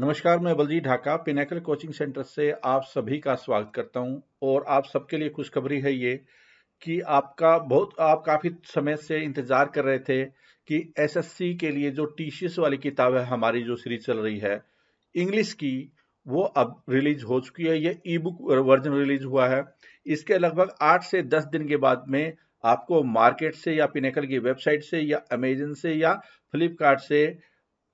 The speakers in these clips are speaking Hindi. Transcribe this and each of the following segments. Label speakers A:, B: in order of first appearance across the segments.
A: नमस्कार, मैं Baljeet Dhaka Pinnacle coaching centre से आप सभी का स्वागत करता हूं। और आप सबके लिए खुशखबरी है ये कि आप काफ़ी समय से इंतज़ार कर रहे थे कि एसएससी के लिए जो टीसीएस वाली किताब है, हमारी जो सीरीज चल रही है इंग्लिश की, वो अब रिलीज हो चुकी है। ये ई बुक वर्जन रिलीज हुआ है। इसके लगभग 8 से 10 दिन के बाद में आपको मार्केट से या पिनेकल की वेबसाइट से या अमेजन से या फ्लिपकार्ट से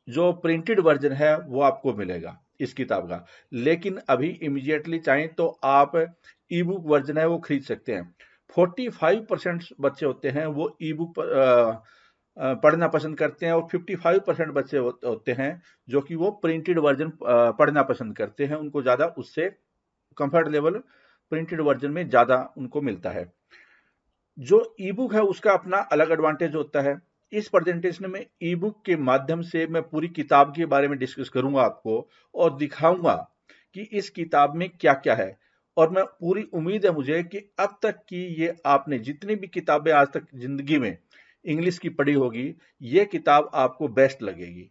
A: जो प्रिंटेड वर्जन है वो आपको मिलेगा इस किताब का। लेकिन अभी इमीडिएटली चाहें तो आप ई बुक वर्जन है वो खरीद सकते हैं। 45% बच्चे होते हैं वो ई बुक पढ़ना पसंद करते हैं, और 55% बच्चे होते हैं जो कि वो प्रिंटेड वर्जन पढ़ना पसंद करते हैं। उनको ज़्यादा उससे कंफर्ट लेवल प्रिंटेड वर्जन में ज़्यादा उनको मिलता है। जो ई बुक है उसका अपना अलग एडवांटेज होता है। इस प्रेजेंटेशन में ई बुक के माध्यम से मैं पूरी किताब के बारे में डिस्कस करूंगा आपको, और दिखाऊंगा कि इस किताब में क्या क्या है। और मैं पूरी उम्मीद है मुझे कि अब तक की ये आपने जितनी भी किताबें आज तक जिंदगी में इंग्लिश की पढ़ी होगी, ये किताब आपको बेस्ट लगेगी।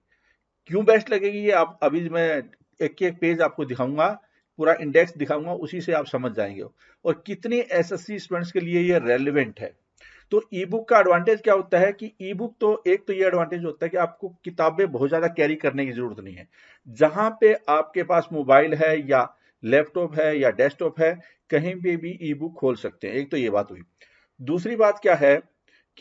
A: क्यों बेस्ट लगेगी ये आप अभी मैं एक एक पेज आपको दिखाऊंगा, पूरा इंडेक्स दिखाऊंगा, उसी से आप समझ जाएंगे। और कितने एसएससी स्टूडेंट्स के लिए ये रेलिवेंट है। तो ई बुक का एडवांटेज क्या होता है कि ई बुक तो एक तो ये एडवांटेज होता है कि आपको किताबें बहुत ज्यादा कैरी करने की जरूरत नहीं है। जहां पे आपके पास मोबाइल है या लैपटॉप है या डेस्कटॉप है, कहीं पे भी ई बुक खोल सकते हैं। एक तो ये बात हुई। दूसरी बात क्या है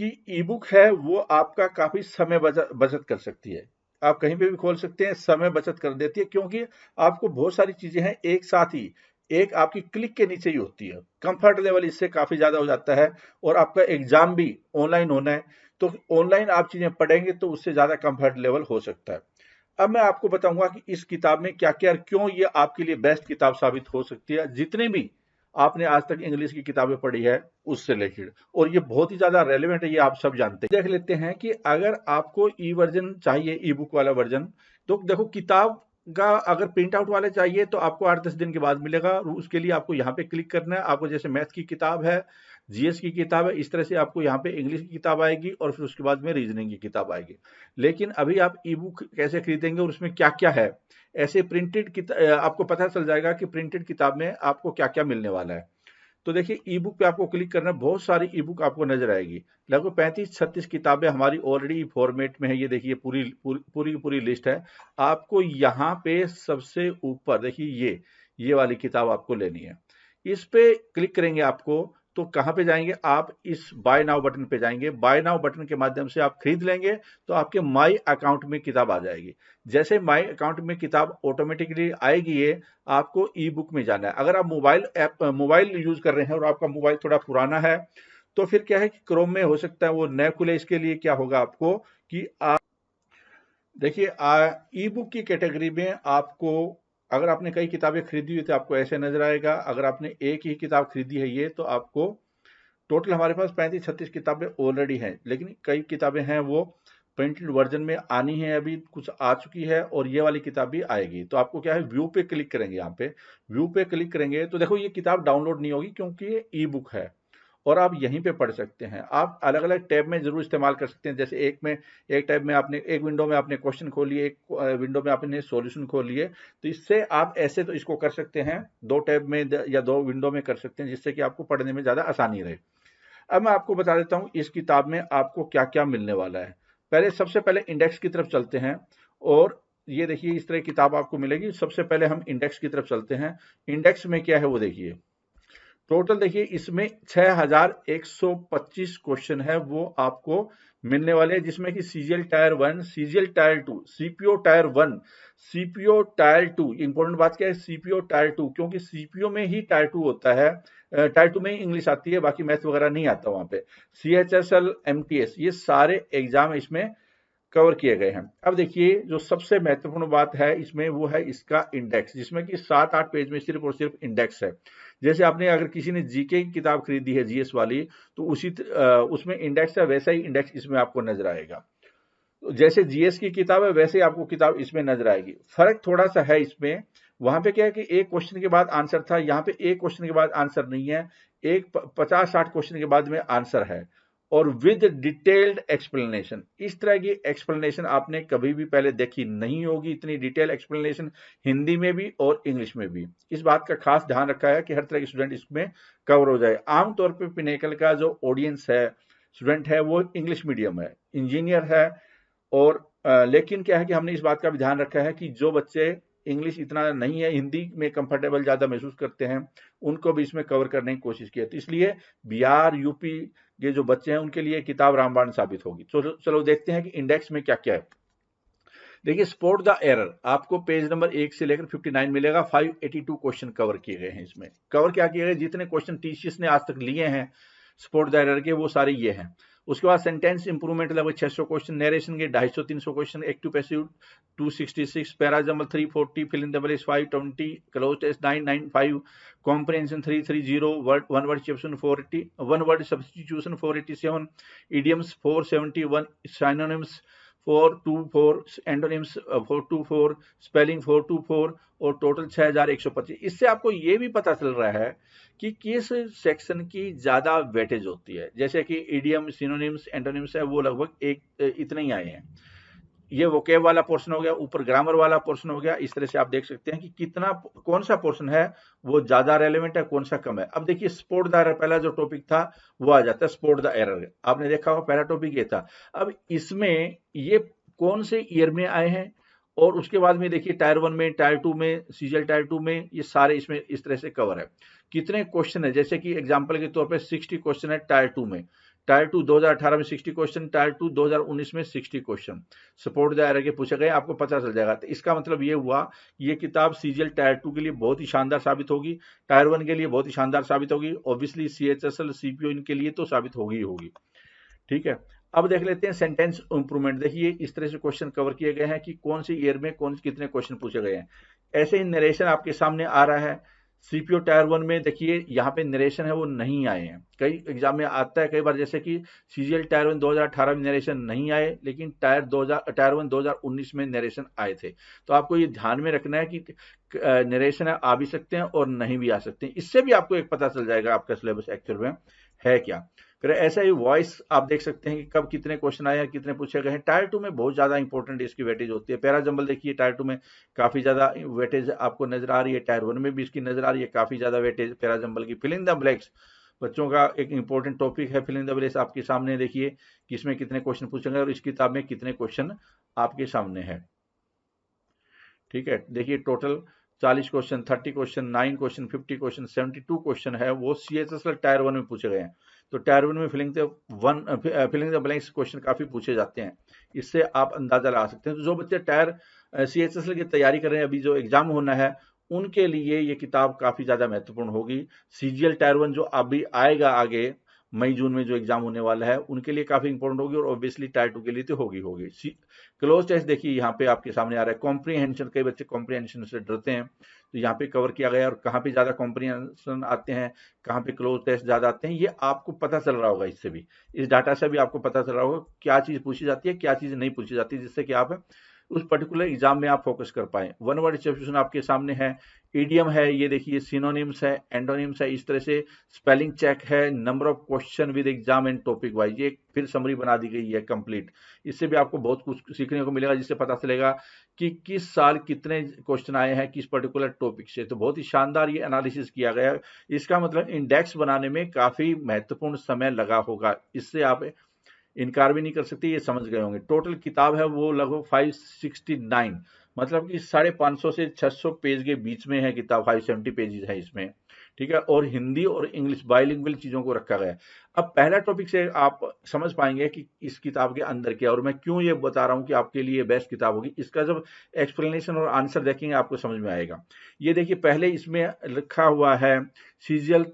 A: कि ई बुक है वो आपका काफी समय बचत कर सकती है। आप कहीं पे भी खोल सकते हैं, समय बचत कर देती है, क्योंकि आपको बहुत सारी चीजें हैं एक साथ ही एक आपकी क्लिक के नीचे ही होती है। कंफर्ट लेवल इससे काफी ज्यादा हो जाता है। और आपका एग्जाम भी ऑनलाइन होना है, तो ऑनलाइन आप चीजें पढ़ेंगे तो उससे ज्यादा कंफर्ट लेवल हो सकता है। अब मैं आपको बताऊंगा कि इस किताब में क्या क्या, क्यों ये आपके लिए बेस्ट किताब साबित हो सकती है, जितने भी आपने आज तक इंग्लिश की किताबें पढ़ी है उससे रिलेटेड। और ये बहुत ही ज्यादा रेलिवेंट है, ये आप सब जानते हैं। देख लेते हैं कि अगर आपको ई वर्जन चाहिए, ई बुक वाला वर्जन, तो देखो किताब का अगर प्रिंट आउट वाले चाहिए तो आपको 8-10 दिन के बाद मिलेगा। और उसके लिए आपको यहाँ पे क्लिक करना है। आपको जैसे मैथ की किताब है, जीएस की किताब है, इस तरह से आपको यहाँ पे इंग्लिश की किताब आएगी और फिर उसके बाद में रीजनिंग की किताब आएगी। लेकिन अभी आप ई बुक कैसे खरीदेंगे और उसमें क्या क्या है, ऐसे प्रिंटेड आपको पता चल जाएगा कि प्रिंटेड किताब में आपको क्या क्या मिलने वाला है। तो देखिए, ई बुक पे आपको क्लिक करना है, बहुत सारी ई बुक आपको नजर आएगी। लगभग 35-36 किताबें हमारी ऑलरेडी फॉर्मेट में है। ये देखिए पूरी पूरी पूरी पूरी लिस्ट है। आपको यहाँ पे सबसे ऊपर देखिए ये वाली किताब आपको लेनी है। इस पे क्लिक करेंगे आपको, तो कहाँ पे जाएंगे आप, इस बाय नाउ बटन पे जाएंगे। बाय नाउ बटन के माध्यम से आप खरीद लेंगे तो आपके माई अकाउंट में किताब आ जाएगी। जैसे माई अकाउंट में किताब ऑटोमेटिकली आएगी, ये आपको ई बुक में जाना है। अगर आप मोबाइल यूज कर रहे हैं और आपका मोबाइल थोड़ा पुराना है, तो फिर क्या है कि क्रोम में हो सकता है वो न खुले। इसके लिए क्या होगा आपको कि आप देखिए, ई बुक की कैटेगरी में आपको, अगर आपने कई किताबें खरीदी हुई तो आपको ऐसे नजर आएगा। अगर आपने एक ही किताब खरीदी है ये, तो आपको टोटल हमारे पास 35-36 किताबें ऑलरेडी हैं। लेकिन कई किताबें हैं वो प्रिंटेड वर्जन में आनी है, अभी कुछ आ चुकी है और ये वाली किताब भी आएगी। तो आपको क्या है, व्यू पे क्लिक करेंगे। यहाँ पे व्यू पे क्लिक करेंगे तो देखो ये किताब डाउनलोड नहीं होगी क्योंकि ये ई बुक है, और आप यहीं पे पढ़ सकते हैं। आप अलग अलग टैब में जरूर इस्तेमाल कर सकते हैं। जैसे एक टैब में आपने, एक विंडो में आपने क्वेश्चन खोल लिए, एक विंडो में आपने सॉल्यूशन खोल लिए। तो इससे आप ऐसे तो इसको कर सकते हैं, दो टैब में या दो विंडो में कर सकते हैं, जिससे कि आपको पढ़ने में ज्यादा आसानी रहे। अब मैं आपको बता देता हूं इस किताब में आपको क्या क्या मिलने वाला है। सबसे पहले इंडेक्स की तरफ चलते हैं। और ये देखिए इस तरह की किताब आपको मिलेगी। सबसे पहले हम इंडेक्स की तरफ चलते हैं। इंडेक्स में क्या है वो देखिए। टोटल देखिए इसमें 6125 क्वेश्चन है वो आपको मिलने वाले हैं, जिसमें कि CGL tyre 1, CGL tyre 2, CPO tyre 1, CPO tyre 2। Important बात क्या है, सीपीओ टायर 2, क्योंकि सीपीओ में ही टायर 2 होता है। टायर 2 में ही इंग्लिश आती है, बाकी मैथ्स वगैरह नहीं आता वहां पे। सीएचएसएल, एमटीएस, ये सारे एग्जाम इसमें कवर किए गए हैं। अब देखिए जो सबसे महत्वपूर्ण बात है इसमें, वो है इसका इंडेक्स, जिसमें कि 7-8 पेज में सिर्फ और सिर्फ इंडेक्स है। जैसे आपने, अगर किसी ने जीके की किताब खरीदी है, जीएस वाली, तो उसमें इंडेक्स है, वैसा ही इंडेक्स इसमें आपको नजर आएगा। तो जैसे जीएस की किताब है वैसे आपको किताब इसमें नजर आएगी। फर्क थोड़ा सा है इसमें। वहां पे क्या है कि एक क्वेश्चन के बाद आंसर था, यहाँ पे एक क्वेश्चन के बाद आंसर नहीं है, एक 50-60 क्वेश्चन के बाद में आंसर है। और विद डिटेल्ड एक्सप्लेनेशन। इस तरह की एक्सप्लेनेशन आपने कभी भी पहले देखी नहीं होगी, इतनी डिटेल एक्सप्लेनेशन हिंदी में भी और इंग्लिश में भी। इस बात का खास ध्यान रखा है कि हर तरह के स्टूडेंट इसमें कवर हो जाए। आमतौर पर पिनेकल का जो ऑडियंस है, स्टूडेंट है, वो इंग्लिश मीडियम है, इंजीनियर है, और लेकिन क्या है कि हमने इस बात का भी ध्यान रखा है कि जो बच्चे इंग्लिश इतना नहीं है, हिंदी में कंफर्टेबल ज़्यादा महसूस करते हैं, उनको भी इसमें कवर करने की कोशिश की है। तो इसलिए बिहार, यूपी के जो बच्चे हैं उनके लिए किताब रामबाण साबित होगी। चलो देखते हैं कि इंडेक्स में क्या क्या है। देखिए, स्पॉट द एरर, आपको पेज नंबर 1 से लेकर 59 मिलेगा। 582 क्वेश्चन कवर किए गए हैं। इसमें कवर क्या किए गए, जितने क्वेश्चन टीसीएस ने आज तक लिए हैं स्पॉट द एरर के, वो सारे ये हैं। उसके बाद सेंटेंस इंप्रूवमेंट लगभग 600 क्वेश्चन, नरेशन के 250-300 question, active passive 266, para grammar 340, fill in the blanks 520, cloze test 995, comprehension 330, one word substitution 480, one word substitution 487, idioms 471, synonyms 424, antonyms 424, spelling 424, और टोटल 6125। इससे आपको ये भी पता चल रहा है कि किस सेक्शन की ज्यादा वेटेज होती है। जैसे कि इडियम, सिनोनिम्स, एंटोनिम्स है, वो लगभग एक इतने ही आए हैं। ये वोकेब वाला पोर्शन हो गया, ऊपर ग्रामर वाला पोर्शन हो गया। इस तरह से आप देख सकते हैं कि कितना, कौन सा पोर्शन है वो ज्यादा रेलेवेंट है, कौन सा कम है। अब देखिए, स्पॉट द एरर पहला जो टॉपिक था वो आ जाता है, स्पॉट द एरर आपने देखा होगा, पहला टॉपिक ये था। अब इसमें ये कौन से ईयर में आए हैं, और उसके बाद में देखिए टायर 1 में, टायर 2 में, सीजीएल टायर 2 में, ये सारे इसमें इस तरह से कवर है। कितने क्वेश्चन है, जैसे कि एग्जाम्पल के तौर पर 60 क्वेश्चन है टायर 2 में, टायर 2 2018 में 60 क्वेश्चन, टायर 2 2019 में 60 क्वेश्चन सपोर्ट द एरर के पूछे गए, आपको पता चल जाएगा। तो इसका मतलब ये हुआ, ये किताब सीजीएल टायर 2 के लिए बहुत ही शानदार साबित होगी, टायर 1 के लिए बहुत ही शानदार साबित होगी, ऑब्वियसली सीएचएसएल, सीपीओ इनके लिए तो साबित होगी ही होगी। ठीक है, अब देख लेते हैं सेंटेंस इंप्रूवमेंट। देखिए, इस तरह से क्वेश्चन कवर किए गए हैं कि कौन सी ईयर में कौन कितने क्वेश्चन पूछे गए हैं। ऐसे ही नरेशन आपके सामने आ रहा है। सीपीओ टायर 1 में देखिए, यहाँ पे नरेशन है वो नहीं आए हैं। कई एग्जाम में आता है कई बार, जैसे कि सीजीएल टायर 1 2018 में नरेशन नहीं आए, लेकिन टायर 1 2019 में नरेशन आए थे। तो आपको ये ध्यान में रखना है कि नरेशन आ भी सकते हैं और नहीं भी आ सकते हैं। इससे भी आपको एक पता चल जाएगा आपका सिलेबस एक्चुअल में है क्या। फिर ऐसा ही वॉइस आप देख सकते हैं कि कब कितने क्वेश्चन आए हैं, कितने पूछे गए हैं। टायर 2 में बहुत ज्यादा इंपॉर्टेंट इसकी वेटेज होती है। पैरा जंबल देखिए, टायर 2 में काफी ज्यादा वेटेज आपको नजर आ रही है, टायर 1 में भी इसकी नजर आ रही है काफी ज्यादा वेटेज पैरा जंबल की। फिल इन द ब्लैंक्स बच्चों का एक इंपॉर्टेंट टॉपिक है। फिल इन द ब्लैंक्स आपके सामने देखिए कि इसमें कितने क्वेश्चन पूछेंगे और इस किताब में कितने क्वेश्चन आपके सामने है। ठीक है, देखिए total 40 question, 30 question, 9 question, 50 question, 72 question है वो सीएचएसएल टायर 1 में पूछे गए हैं। तो टायर 1 में फिलिंग द ब्लैंक्स क्वेश्चन काफी पूछे जाते हैं, इससे आप अंदाजा लगा सकते हैं। तो जो बच्चे टायर सीएचएसएल की तैयारी कर रहे हैं, अभी जो एग्जाम होना है, उनके लिए ये किताब काफी ज्यादा महत्वपूर्ण होगी। सीजीएल टायर 1 जो अभी आएगा आगे मई जून में जो एग्जाम होने वाला है, उनके लिए काफी इंपॉर्टेंट होगी, और ऑब्वियसली टायर 2 के लिए तो होगी होगी। क्लोज टेस्ट देखिए यहाँ पे आपके सामने आ रहा है। कॉम्प्रीहेंशन, कई बच्चे कॉम्प्रीहेंशन से डरते हैं, तो यहाँ पे कवर किया गया, और कहाँ पे ज्यादा कॉम्प्रीहेंशन आते हैं, कहाँ पे क्लोज टेस्ट ज्यादा आते हैं, ये आपको पता चल रहा होगा। इससे भी, इस डाटा से भी आपको पता चल रहा होगा क्या चीज पूछी जाती है, क्या चीज नहीं पूछी जाती, जिससे कि आप उस पर्टिकुलर एग्जाम में आप फोकस कर पाए। वन वर्ड सब्स्टिट्यूशन आपके सामने है, ईडियम है, ये देखिए सिनोनिम्स है, एंटोनिम्स है, इस तरह से स्पेलिंग चेक है, number of question with exam and topic wise, ये फिर समरी बना दी गई है कंप्लीट। इससे भी आपको बहुत कुछ सीखने को मिलेगा, जिससे पता चलेगा कि किस साल कितने क्वेश्चन आए हैं किस पर्टिकुलर टॉपिक से। तो बहुत ही शानदार ये एनालिसिस किया गया है। इसका मतलब इंडेक्स बनाने में काफी महत्वपूर्ण समय लगा होगा, इससे आप इनकार भी नहीं कर सकते, ये समझ गए होंगे। टोटल किताब है वो लगभग 569, मतलब कि 550 से 600 पेज के बीच में है किताब, 570 पेजेस है इसमें। ठीक है, और हिंदी और इंग्लिश बाइलिंगुअल चीजों को रखा गया है। अब पहला टॉपिक से आप समझ पाएंगे कि इस किताब के अंदर क्या, और मैं क्यों ये बता रहा हूं कि आपके लिए बेस्ट किताब होगी। इसका जब एक्सप्लेनेशन और आंसर देखेंगे आपको समझ में आएगा। ये देखिए, पहले इसमें लिखा हुआ है सीजीएल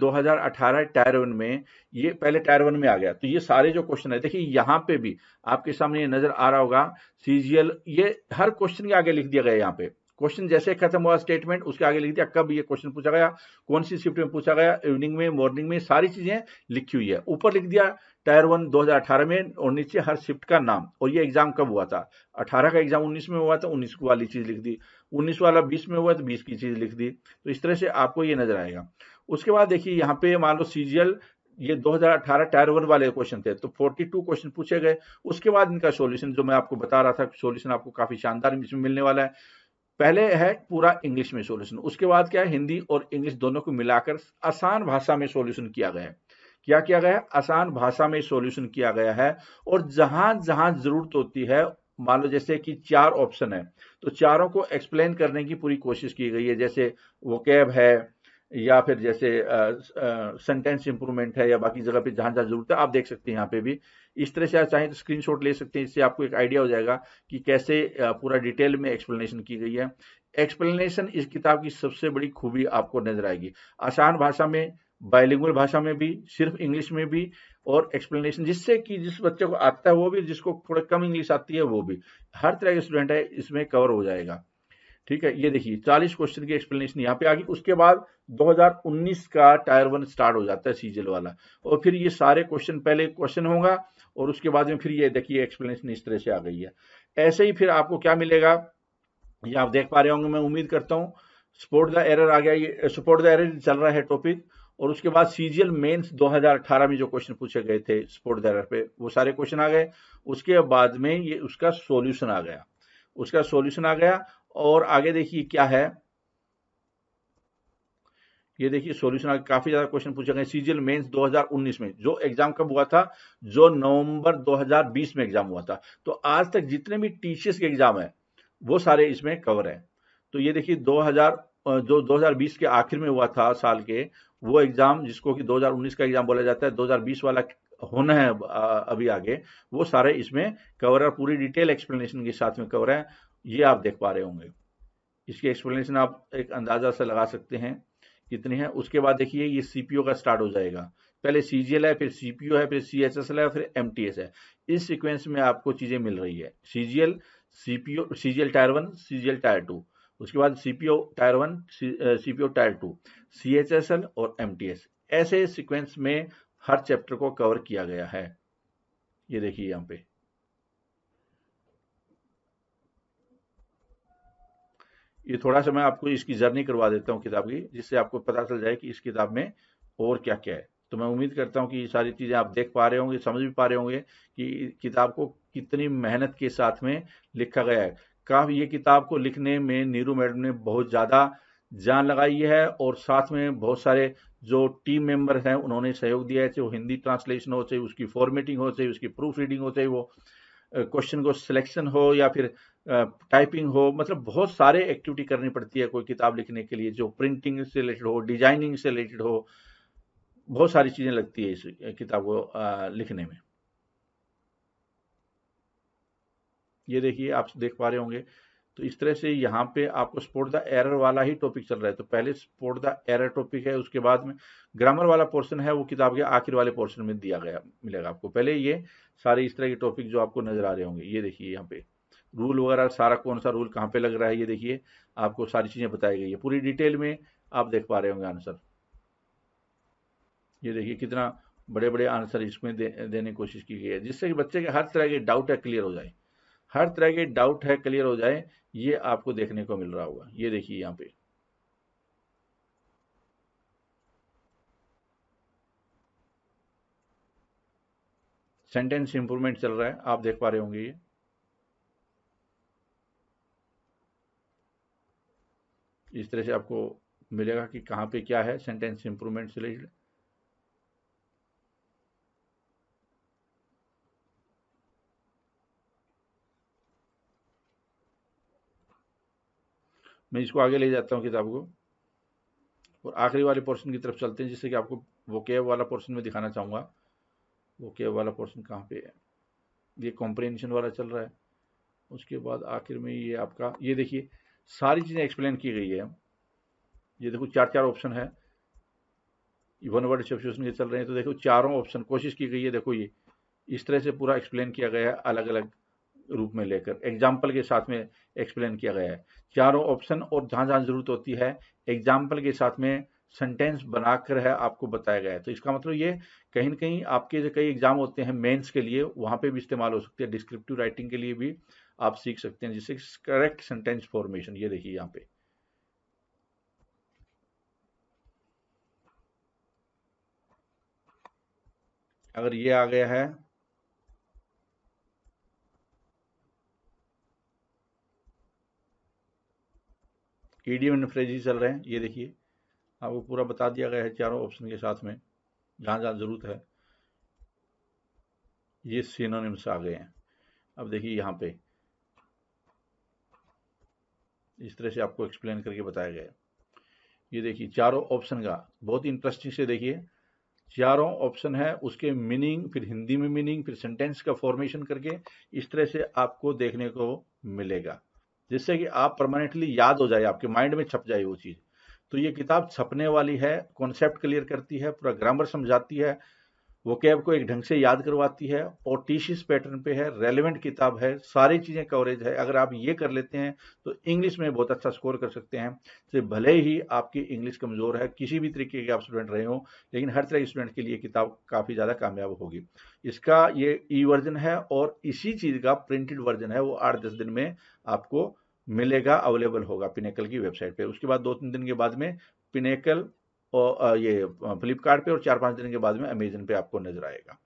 A: 2018 टायर 1 में, ये पहले टायर 1 में आ गया। तो ये सारे जो क्वेश्चन है, देखिए यहाँ पे भी आपके सामने ये नजर आ रहा होगा सीजीएल, ये हर क्वेश्चन के आगे लिख दिया गया। यहाँ पे क्वेश्चन जैसे खत्म हुआ स्टेटमेंट, उसके आगे लिख दिया कब ये क्वेश्चन पूछा गया, कौन सी शिफ्ट में पूछा गया, इवनिंग में, मॉर्निंग में, सारी चीजें लिखी हुई है। ऊपर लिख दिया टायर 1 2018 में, और नीचे हर शिफ्ट का नाम, और ये एग्जाम कब हुआ था। 18 का एग्जाम 19 में हुआ था, 19 वाली चीज लिख दी, 19 वाला 20 में हुआ तो 20 की चीज लिख दी। तो इस तरह से आपको ये नजर आएगा। उसके बाद देखिए यहाँ पे मान लो सीजीएल ये 2018 टायर 1 वाले क्वेश्चन थे, तो 42 क्वेश्चन पूछे गए। उसके बाद इनका सॉल्यूशन जो मैं आपको बता रहा था, सॉल्यूशन आपको काफी शानदार इसमें मिलने वाला है। पहले है पूरा इंग्लिश में सॉल्यूशन, उसके बाद क्या है, हिंदी और इंग्लिश दोनों को मिलाकर आसान भाषा में सॉल्यूशन किया गया है। क्या किया गया है? आसान भाषा में सॉल्यूशन किया गया है। और जहां जहां जरूरत होती है, मान लो जैसे कि 4 ऑप्शन है, तो चारों को एक्सप्लेन करने की पूरी कोशिश की गई है। जैसे वोकैब है, या फिर जैसे सेंटेंस इंप्रूवमेंट है, या बाकी जगह पे जहां जहां जरूरत है आप देख सकते हैं यहाँ पे भी। इस तरह से आप चाहें तो स्क्रीनशॉट ले सकते हैं, इससे आपको एक आइडिया हो जाएगा कि कैसे पूरा डिटेल में एक्सप्लेनेशन की गई है। एक्सप्लेनेशन इस किताब की सबसे बड़ी खूबी आपको नजर आएगी। आसान भाषा में, बाइलिंगुअल भाषा में भी, सिर्फ इंग्लिश में भी, और एक्सप्लेनेशन जिससे कि जिस बच्चे को आता है वो भी, जिसको थोड़ा कम इंग्लिश आती है वो भी, हर तरह के स्टूडेंट है इसमें कवर हो जाएगा। ठीक है, ये देखिए 40 क्वेश्चन की एक्सप्लेनेशन यहाँ पे आ गई। उसके बाद 2019 का टायर 1 स्टार्ट हो जाता है सीजीएल वाला, और फिर ये सारे क्वेश्चन, पहले क्वेश्चन होगा और उसके बाद में फिर ये देखिए एक्सप्लेनेशन इस तरह से आ गई है। ऐसे ही फिर आपको क्या मिलेगा, ये आप देख पा रहे होंगे, मैं उम्मीद करता हूँ। स्पॉट द एरर आ गया, ये स्पॉट द एरर चल रहा है टॉपिक। और उसके बाद सीजीएल मेंस 2018 में जो क्वेश्चन पूछे गए थे स्पॉट द एरर पे, वो सारे क्वेश्चन आ गए। उसके बाद में ये उसका सॉल्यूशन आ गया, उसका सॉल्यूशन आ गया। और आगे देखिए क्या है, ये देखिए सॉल्यूशन आगे काफी ज्यादा क्वेश्चन पूछे गए सीजीएल मेंस 2019 में, जो एग्जाम कब हुआ था, जो नवंबर 2020 में एग्जाम हुआ था। तो आज तक जितने भी टीसीएस के एग्जाम है वो सारे इसमें कवर है। तो ये देखिए जो 2020 के आखिर में हुआ था साल के, वो एग्जाम जिसको कि 2019 का एग्जाम बोला जाता है, 2020 वाला होना है अभी आगे, वो सारे इसमें कवर है, पूरी डिटेल एक्सप्लेनेशन के साथ में कवर है। ये आप देख पा रहे होंगे, इसकी एक्सप्लेनेशन आप एक अंदाजा से लगा सकते हैं कितनी है। उसके बाद देखिए ये सीपीओ का स्टार्ट हो जाएगा, पहले सीजीएल है, फिर सीपीओ है, फिर सीएचएसएल है, फिर एमटीएस है। इस सीक्वेंस में आपको चीजें मिल रही है, CGL, CPO, CGL tyre 1, CGL tyre 2, उसके बाद CPO tyre 1, CPO tyre 2, CHSL और एमटीएस। ऐसे सीक्वेंस में हर चैप्टर को कवर किया गया है। ये देखिए यहाँ पे, ये थोड़ा सा मैं आपको इसकी जर्नी करवा देता हूँ किताब की, जिससे आपको पता चल जाए कि इस किताब में और क्या क्या है। तो मैं उम्मीद करता हूँ कि ये सारी चीज़ें आप देख पा रहे होंगे, समझ भी पा रहे होंगे कि किताब को कितनी मेहनत के साथ में लिखा गया है। काफ़ी, ये किताब को लिखने में नीरू मैडम ने बहुत ज़्यादा जान लगाई है, और साथ में बहुत सारे जो टीम मेंबर हैं उन्होंने सहयोग दिया है, चाहे वो हिंदी ट्रांसलेशन हो, चाहे उसकी फॉर्मेटिंग हो, चाहे उसकी प्रूफ रीडिंग हो, चाहे वो क्वेश्चन को सिलेक्शन हो, या फिर टाइपिंग हो। मतलब बहुत सारे एक्टिविटी करनी पड़ती है कोई किताब लिखने के लिए, जो प्रिंटिंग से रिलेटेड हो, डिजाइनिंग से रिलेटेड हो, बहुत सारी चीजें लगती है इस किताब को लिखने में। ये देखिए आप देख पा रहे होंगे। तो इस तरह से यहाँ पे आपको स्पॉट द एरर वाला ही टॉपिक चल रहा है। तो पहले स्पॉट द एरर टॉपिक है, उसके बाद में ग्रामर वाला पोर्शन है, वो किताब के आखिर वाले पोर्शन में दिया गया मिलेगा आपको। पहले ये सारे इस तरह के टॉपिक जो आपको नजर आ रहे होंगे, ये देखिए यहाँ पे रूल वगैरह सारा, कौन सा रूल कहाँ पे लग रहा है, ये देखिए आपको सारी चीजें बताई गई है पूरी डिटेल में, आप देख पा रहे होंगे आंसर। ये देखिए कितना बड़े बड़े आंसर इसमें देने की कोशिश की गई है, जिससे कि बच्चे के हर तरह के डाउट है क्लियर हो जाए, हर तरह के डाउट है क्लियर हो जाए। ये आपको देखने को मिल रहा होगा, ये देखिए यहाँ पे सेंटेंस इंप्रूवमेंट चल रहा है, आप देख पा रहे होंगे। ये इस तरह से आपको मिलेगा कि कहाँ पे क्या है सेंटेंस इंप्रूवमेंट से रिलेटेड। मैं इसको आगे ले जाता हूँ किताब को, और आखिरी वाले पोर्शन की तरफ चलते हैं, जिससे कि आपको वोकेब वाला पोर्शन में दिखाना चाहूंगा। वोकेब वाला पोर्शन कहाँ पे है, ये कॉम्प्रिहेंशन वाला चल रहा है। उसके बाद आखिर में ये आपका, ये देखिए सारी चीजें एक्सप्लेन की गई है। ये देखो चार चार ऑप्शन है, वन वर्ड सब्स्टिट्यूशन के चल रहे हैं, तो देखो चारों ऑप्शन कोशिश की गई है। देखो ये इस तरह से पूरा एक्सप्लेन किया गया है, अलग अलग रूप में लेकर एग्जाम्पल के साथ में एक्सप्लेन किया गया है चारों ऑप्शन। और जहां जहां जरूरत होती है एग्जाम्पल के साथ में सेंटेंस बनाकर है आपको बताया गया है। तो इसका मतलब ये कहीं ना कहीं आपके जो कई एग्जाम होते हैं मेंस के लिए, वहां पे भी इस्तेमाल हो सकते हैं, डिस्क्रिप्टिव राइटिंग के लिए भी आप सीख सकते हैं, जिससे करेक्ट सेंटेंस फॉर्मेशन। ये देखिए यहाँ पे अगर ये आ गया है, ईडियम एंड फ्रेजेस चल रहे हैं, ये देखिए आपको पूरा बता दिया गया है चारों ऑप्शन के साथ में, जहां जहां जरूरत है। ये सिनोनिम्स आ गए हैं। अब देखिए यहाँ पे इस तरह से आपको एक्सप्लेन करके बताया गया है। ये देखिए चारों ऑप्शन का बहुत ही इंटरेस्टिंग से देखिए, चारों ऑप्शन है उसके मीनिंग, फिर हिंदी में मीनिंग, फिर सेंटेंस का फॉर्मेशन करके इस तरह से आपको देखने को मिलेगा, जिससे कि आप परमानेंटली याद हो जाए, आपके माइंड में छप जाए वो चीज़। तो ये किताब छपने वाली है, कॉन्सेप्ट क्लियर करती है, पूरा ग्रामर समझाती है, वोकैब को एक ढंग से याद करवाती है, और टीसीएस पैटर्न पे है, रेलेवेंट किताब है, सारी चीज़ें कवरेज है। अगर आप ये कर लेते हैं तो इंग्लिश में बहुत अच्छा स्कोर कर सकते हैं। तो भले ही आपकी इंग्लिश कमज़ोर है, किसी भी तरीके के आप स्टूडेंट रहे हो, लेकिन हर तरह के स्टूडेंट के लिए किताब काफ़ी ज़्यादा कामयाब होगी। इसका ये ई वर्जन है, और इसी चीज़ का प्रिंटेड वर्जन है, वो 8-10 दिन में आपको मिलेगा, अवेलेबल होगा पिनेकल की वेबसाइट पे। उसके बाद 2-3 दिन के बाद में पिनेकल और ये फ्लिपकार्ट पे, और 4-5 दिन के बाद में अमेजन पे आपको नजर आएगा।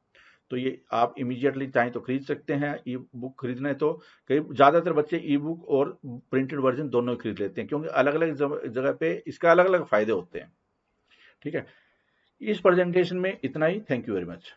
A: तो ये आप इमीडिएटली चाहें तो खरीद सकते हैं। ई बुक खरीदना है तो कई ज़्यादातर बच्चे ई बुक और प्रिंटेड वर्जन दोनों ही खरीद लेते हैं, क्योंकि अलग अलग जगह पे इसका अलग अलग फायदे होते हैं। ठीक है, इस प्रेजेंटेशन में इतना ही। Thank you very much.